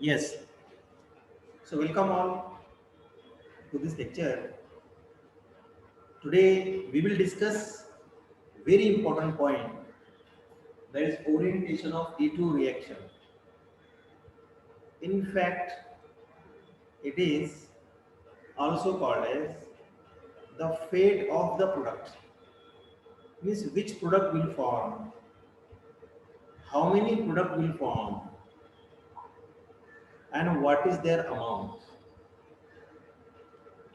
Yes. So welcome all to this lecture. Today we will discuss very important point, that is orientation of E2 reaction. In fact, it is also called as the fate of the product. Means which product will form, how many product will form, and what is their amount.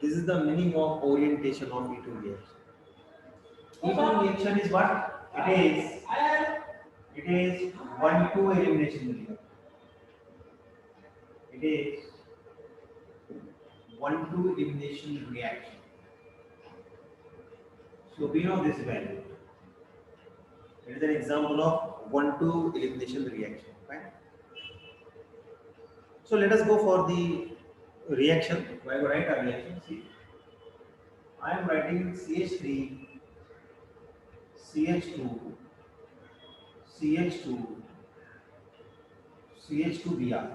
This is the meaning of orientation of E2 reaction. E2 reaction is what? It is 1-2 elimination reaction. It is 1-2 elimination reaction. So we know this value. It is an example of 1-2 elimination reaction. Right? So let us go for the reaction. I will write a reaction. See, I am writing CH3, CH2, CH2, CH2Br.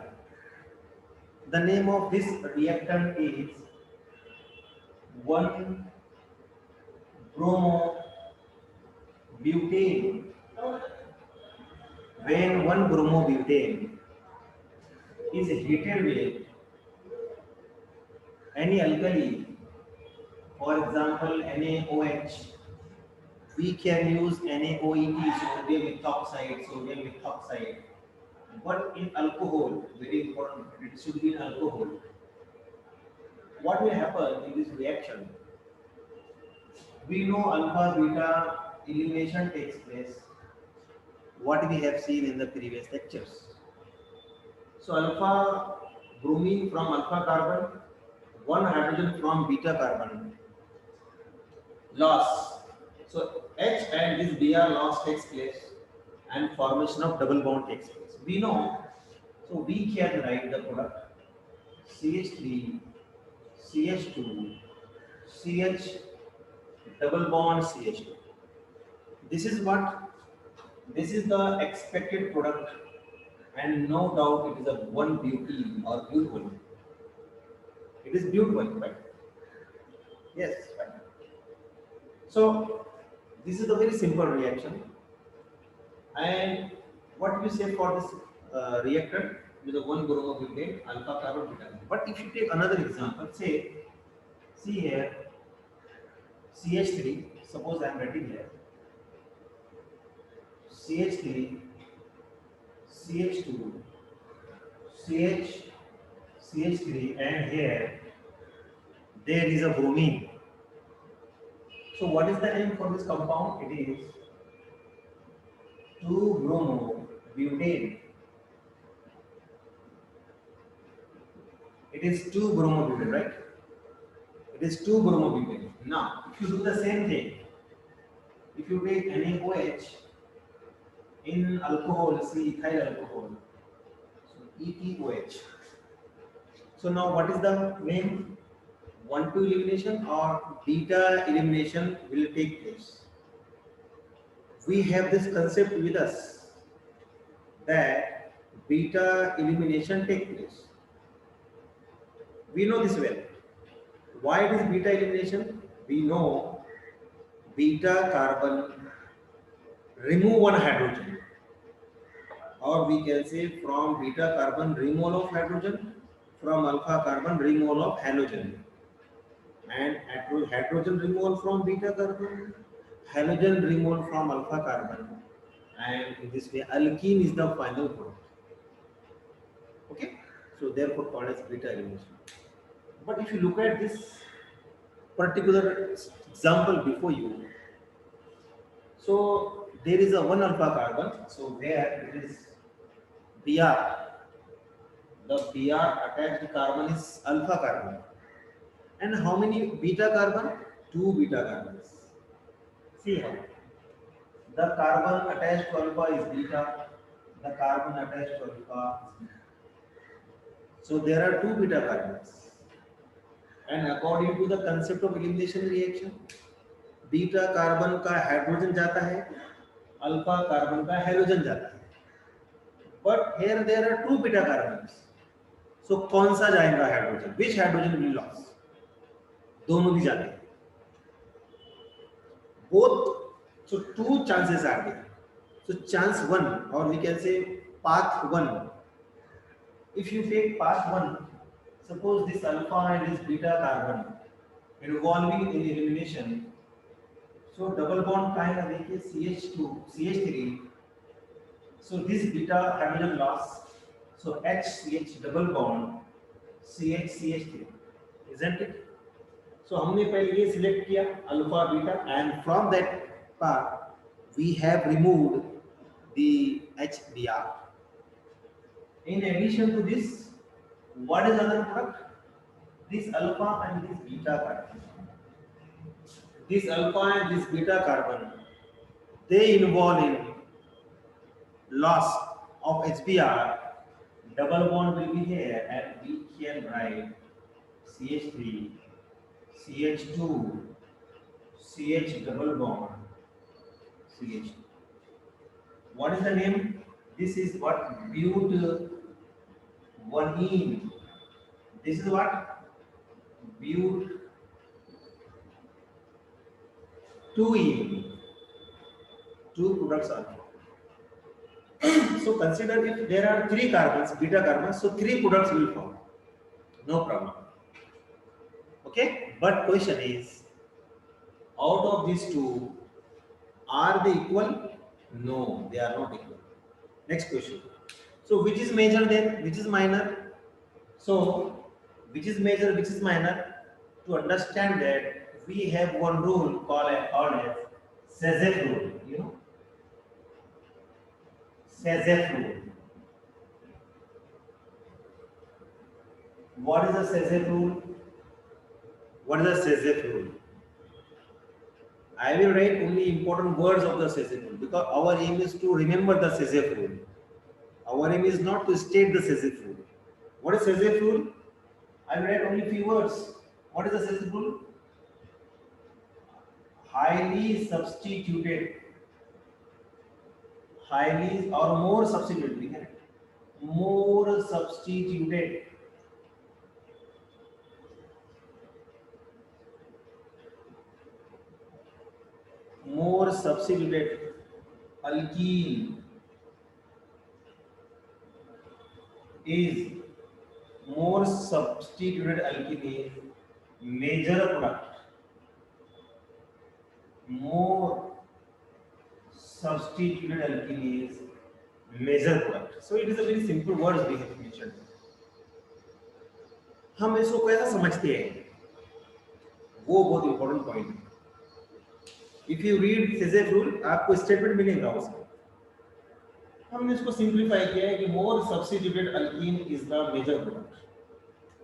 The name of this reactant is 1 bromobutane. When 1 bromobutane is heated with any alkali, for example NaOH, we can use NaOET, sodium ethoxide, but in alcohol, very important, it should be in alcohol. What will happen in this reaction? We know alpha beta elimination takes place, what we have seen in the previous lectures. So alpha bromine from alpha carbon, one hydrogen from beta carbon loss. So H and this Br loss takes place and formation of double bond takes place. We know, so we can write the product CH3, CH2, CH double bond CH2. This is what, this is the expected product, and no doubt it is a 1-butene or butene. It is butene, right? Yes, right. So this is a very simple reaction. And what we say for this reactant with the 1 bromobutane, alpha carbon beta carbon. But if you take another example, say, see here, CH3, suppose I am writing here, CH3, CH2, CH, CH3, and here there is a bromine. So what is the name for this compound? It is 2-bromobutane. It is 2-bromobutane, right? It is 2-bromobutane. Now, if you do the same thing, if you take NaOH in alcohol, see ethyl alcohol, so ETOH. So now what is the name? 1-2 elimination or beta elimination will take place. We have this concept with us that beta elimination takes place. We know this well. Why it is beta elimination? We know beta carbon remove one hydrogen, or we can say from beta carbon removal of hydrogen, from alpha carbon removal of halogen, and hydrogen removal from beta carbon, halogen removal from alpha carbon, and in this way alkene is the final product. Okay, so therefore called as beta elimination. But if you look at this particular example before you, so there is a 1 alpha carbon, so where it is Br, the Br attached carbon is alpha carbon, and how many beta carbon? 2 beta carbons. See how the carbon attached to alpha is beta, the carbon attached to alpha is beta. So there are 2 beta carbons, and according to the concept of elimination reaction, beta carbon का hydrogen जाता है, alpha carbon का hydrogen जाता है. But here there are 2 beta carbons. सो कौन सा जाएगा hydrogen, which hydrogen will loss, दोनों भी जाते हैं, both, so two chances are there. So chance one, or we can say path one. If you take path one, suppose this alpha and this beta carbon involving in elimination, so double bond kind of देखिए CH2 CH3, so this beta hydrogen loss, so HCH double bond CH3, isn't it? So हमने पहले ये select किया alpha beta, and from that part we have removed the HBr. In addition to this, what is other product? This alpha and this beta carbon. This alpha and this beta carbon, they involve in loss of HBr. Double bond will be here, and we can write CH3, CH2, CH double bond, CH. What is the name? This is what? But-1-ene. This is what? But-2-ene. Two products are formed. So consider if there are three carbons, beta carbons, so three products will form. No problem. Okay? But question is, out of these two, are they equal? No, they are not equal. Next question. So which is major then, which is minor? So which is major, which is minor? To understand that, we have one rule called as Sazet rule. You know, Sazet rule. What is the Sazet rule? What is the Sazet rule? I will write only important words of the Sazet rule, because our aim is to remember the Sazet rule. Our aim is not to state the Sazet rule. What is Sazet rule? I will write only few words. What is the Sazet rule? Highly substituted, highly or more substituted, more substituted, more substituted alkene is more substituted alkene is major product. More substituted alkene is major product. So it is a very simple words we have mentioned. हम इसको कैसा समझते हैं, वो बहुत important point है. If you read Sazet rule, आपको statement मिलेगा उसमें. हमने इसको सिंप्लीफाई किया है कि more substituted alkene is the major product,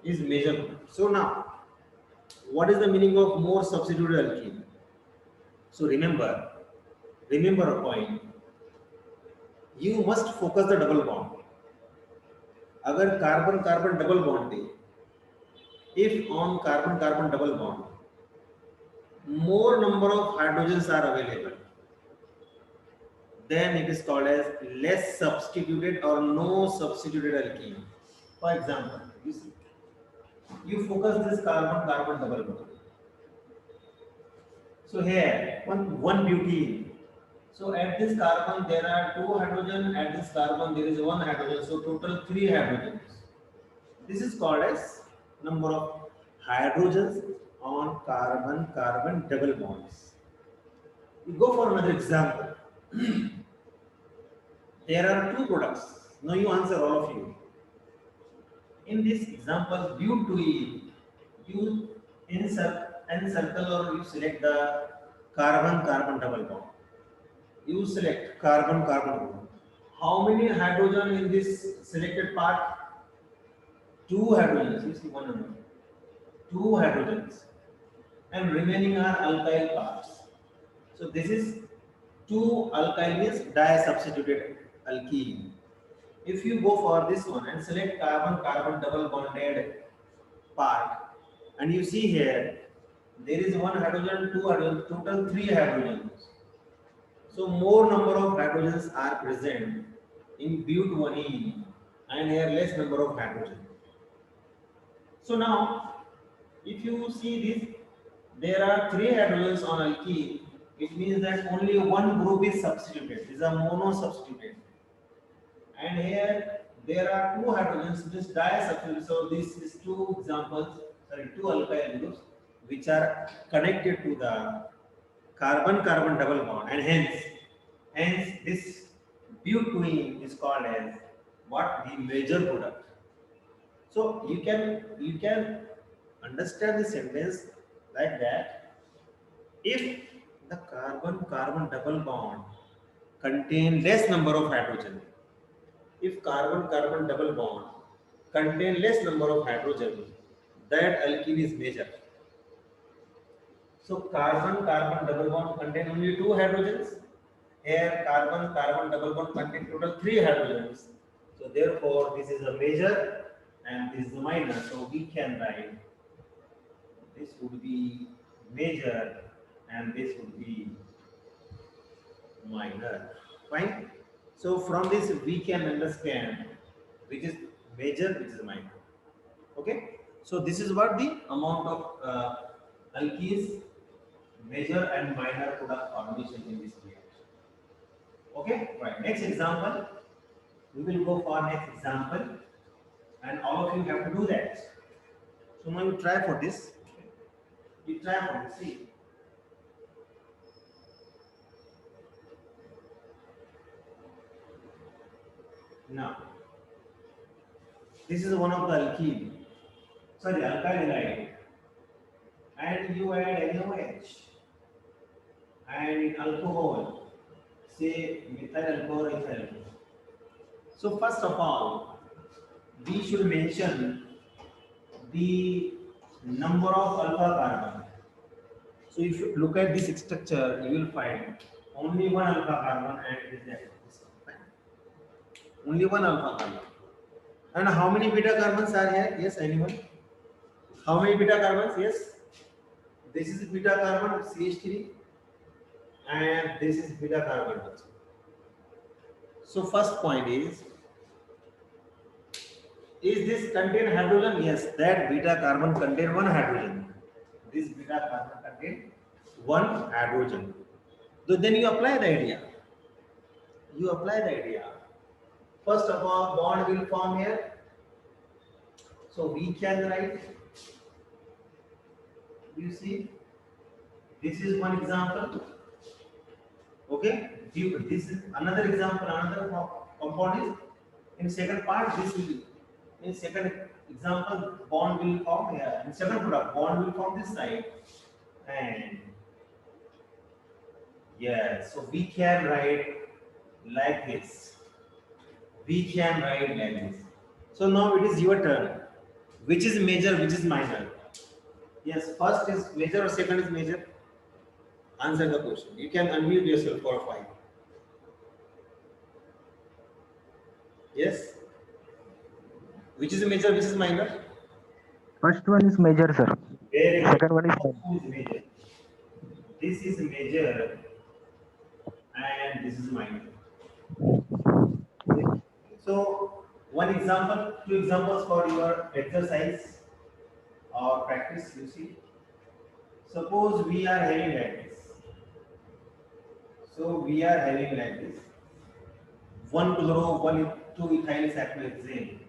is major product. So now what is the meaning of more substituted alkene? So remember a point, you must focus the double bond. अगर carbon carbon double bond दे, if on carbon carbon double bond more number of hydrogens are available, then it is called as less substituted or no substituted alkene. For example, you focus this carbon carbon double bond. So here one butene. So at this carbon there are two hydrogen, at this carbon there is one hydrogen, so total 3 hydrogens. This is called as number of hydrogens on carbon carbon double bonds. We go for another example. There are two products. Now you answer, all of you. In this example, but-2-ene, you encircle or you select the carbon carbon double bond. You select carbon carbon bond. How many hydrogen in this selected part? 2 hydrogens. You see one number. 2 hydrogens, and remaining are alkyl parts. So this is 2 alkyl means di-substituted alkene. If you go for this one and select carbon carbon double bonded part, and you see here there is 1 hydrogen, 2 hydrogen, total 3 hydrogens. So more number of hydrogens are present in but-1-ene, and here less number of hydrogen. So now, if you see this, there are three hydrogens on alkene. It means that only one group is substituted. These are mono substituted. And here there are two hydrogens, this disubstituted. So this is two examples, sorry, two alkyl groups which are connected to the carbon-carbon double bond, and hence this butene is called as what, the major product. So you can understand the sentence like that. If the carbon-carbon double bond contain less number of hydrogen, if carbon-carbon double bond contain less number of hydrogen, that alkene is major. So carbon-carbon double bond contain only two hydrogens. Here carbon-carbon double bond contain total three hydrogens. So therefore this is a major and this is a minor. So we can write this would be major and this would be minor. Fine. So from this we can understand which is major, which is minor. Okay. So this is what the amount of alkenes, major and minor product formation in this reaction. Okay. Right. Next example. We will go for next example, and all of you have to do that. So now you try for this. You try for this. See. Now, this is one of the alkene, sorry, alkyl halide, and you add NaOH, and in alcohol, say methyl alcohol or ethyl alcohol. So first of all, we should mention the number of alpha carbon. So if you look at this structure, you will find only one alpha carbon and it is that. Only one alpha carbon. And how many beta carbons are here? Yes, anyone? How many beta carbons? Yes. This is beta carbon, CH3, and this is beta carbon. So first point is this contain hydrogen? Yes, that beta carbon contain one hydrogen. This beta carbon contain one hydrogen. So then you apply the idea. You apply the idea. First of all, bond will form here. So we can write, you see, this is one example. Okay, this is another example, another compound is in second part. This will be in second example, bond will form here. In second product, bond will form this side, and yes, so we can write like this. We can write like this. So now it is your turn. Which is major, which is minor? Yes, first is major or second is major? Answer the question. You can unmute yourself for 5. Yes? Which is major, which is minor? First one is major, sir. Very good. Second one is major. This is major and this is minor. So one example, two examples for your exercise or practice. You see, suppose we are having like this. So we are having like this. 1 chloro, 1 2 ethyl cyclohexane.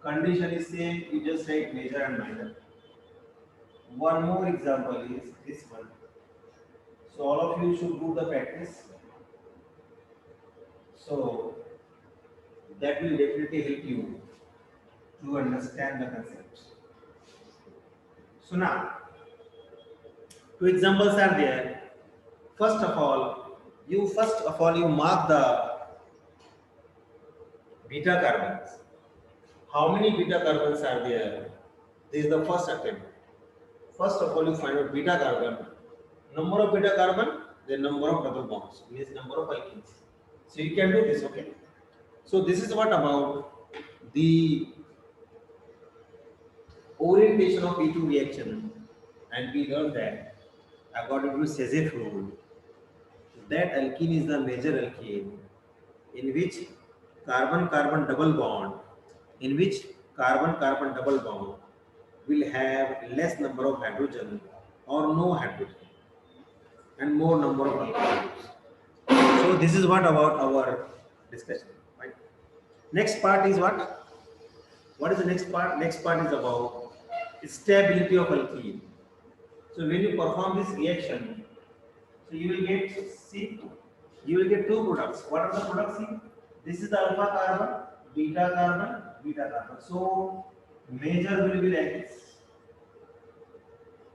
Condition is same. You just write major and minor. One more example is this one. So all of you should do the practice. So that will definitely help you to understand the concepts. So now, two examples are there. First of all, you mark the beta carbons. How many beta carbons are there? This is the first attempt. First of all, you find out beta carbon. Number of beta carbon, the number of double bonds, means number of alkenes. So you can do this, okay? So this is what about the orientation of E2 reaction, and we learned that according to Sazeff rule, that alkene is the major alkene in which carbon-carbon double bond, will have less number of hydrogen or no hydrogen and more number of alcohols. So this is what about our discussion, right? Next part is what? What is the next part? Next part is about stability of alkene. So when you perform this reaction, so you will get see, you will get two products. What are the products? See, this is the alpha carbon, beta carbon, beta carbon. So major will be like this.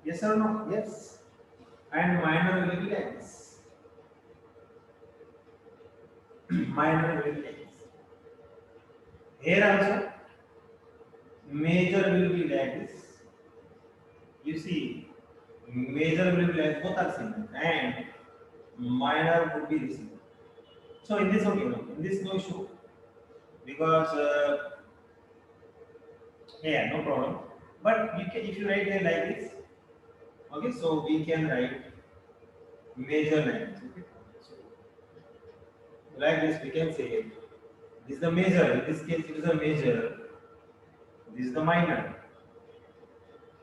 Yes or no? Yes. And minor will be like this. Minor will be like this. Here also, major will be like this. You see, major will be like both are same, and minor would be this. So in this, okay, no, in this no issue because yeah, no problem. But you can, if you write here like this, okay, so we can write major lines. Okay, so like this, we can say this is the major. In this case, it is a major. This is the minor.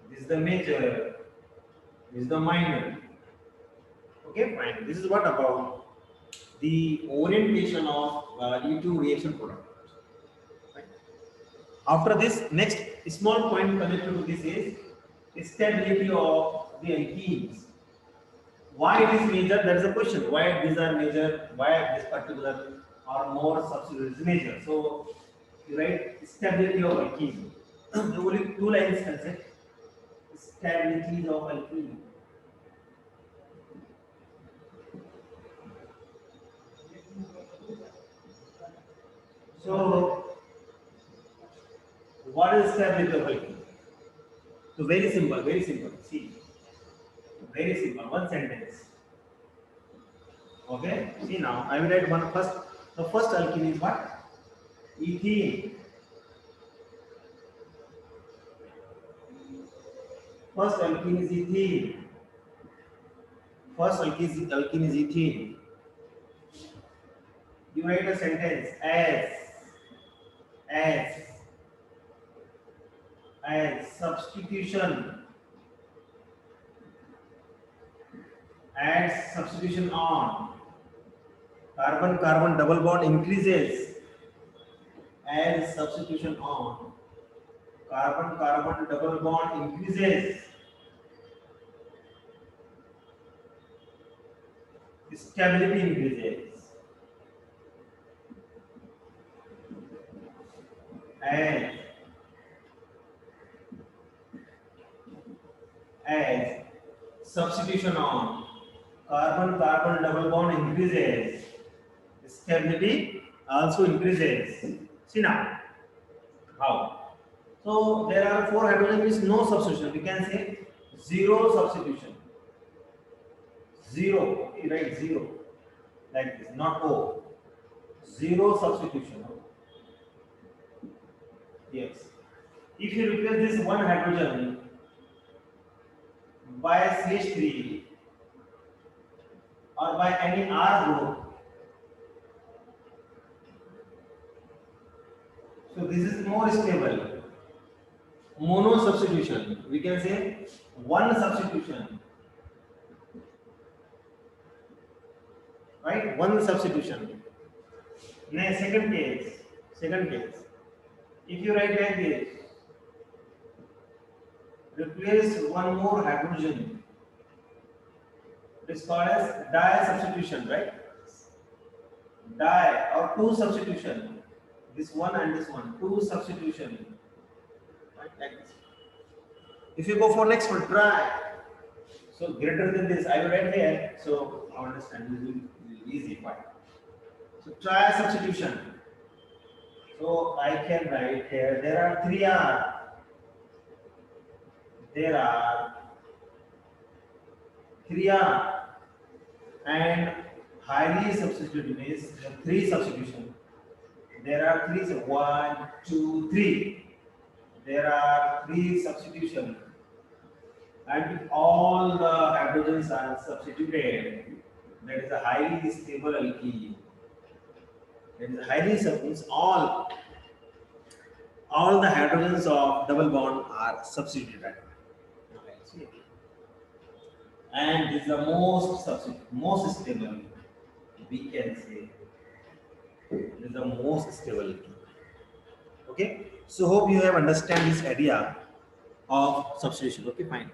This is the major. This is the minor. Okay, fine. This is what about the orientation of E2 reaction product. Right. After this, next small point connected to this is stability of the alkenes. Why it is major? That is a question. Why these are major? Why this particular or more substitute is major? So you write stability of alkene. Only two lines concept. Stability of alkene. So what is stability of alkene? So very simple, very simple. See, very simple. One sentence. Okay. See now, I will write one first. The first alkene is what? Ethene. First alkene is ethene. First alkene is ethene. You write a sentence as substitution. Adds substitution on carbon carbon double bond increases as substitution on carbon carbon double bond increases stability increases as substitution on carbon carbon double bond increases stability also increases. See now how? So there are four hydrogen means no substitution. We can say zero substitution. Zero. Okay, right? Zero. Like this, not O. Zero substitution. Yes. If you replace this one hydrogen by CH3 or by any R group, so this is more stable. Mono substitution. We can say one substitution. Right? One substitution. Now, second case. If you write like this, replace one more hydrogen. It is called as di substitution, right? Di or two substitution. This one and this one. Two substitution. Right? Like this. If you go for next one, try. So greater than this, I will write here. So I understand this will be easy part. So try substitution. So I can write here. There are 3R. There are 3R and highly substituted means 3 substitution. There are 3. So 1, 2, 3. There are 3 substitution. And if all the hydrogens are substituted, that is a highly stable alkene. That is highly substituted. all the hydrogens of double bond are substituted. Okay, see. And this is the most stable. We can say this is the most stable. Okay, so hope you have understand this idea of substitution. Okay, fine.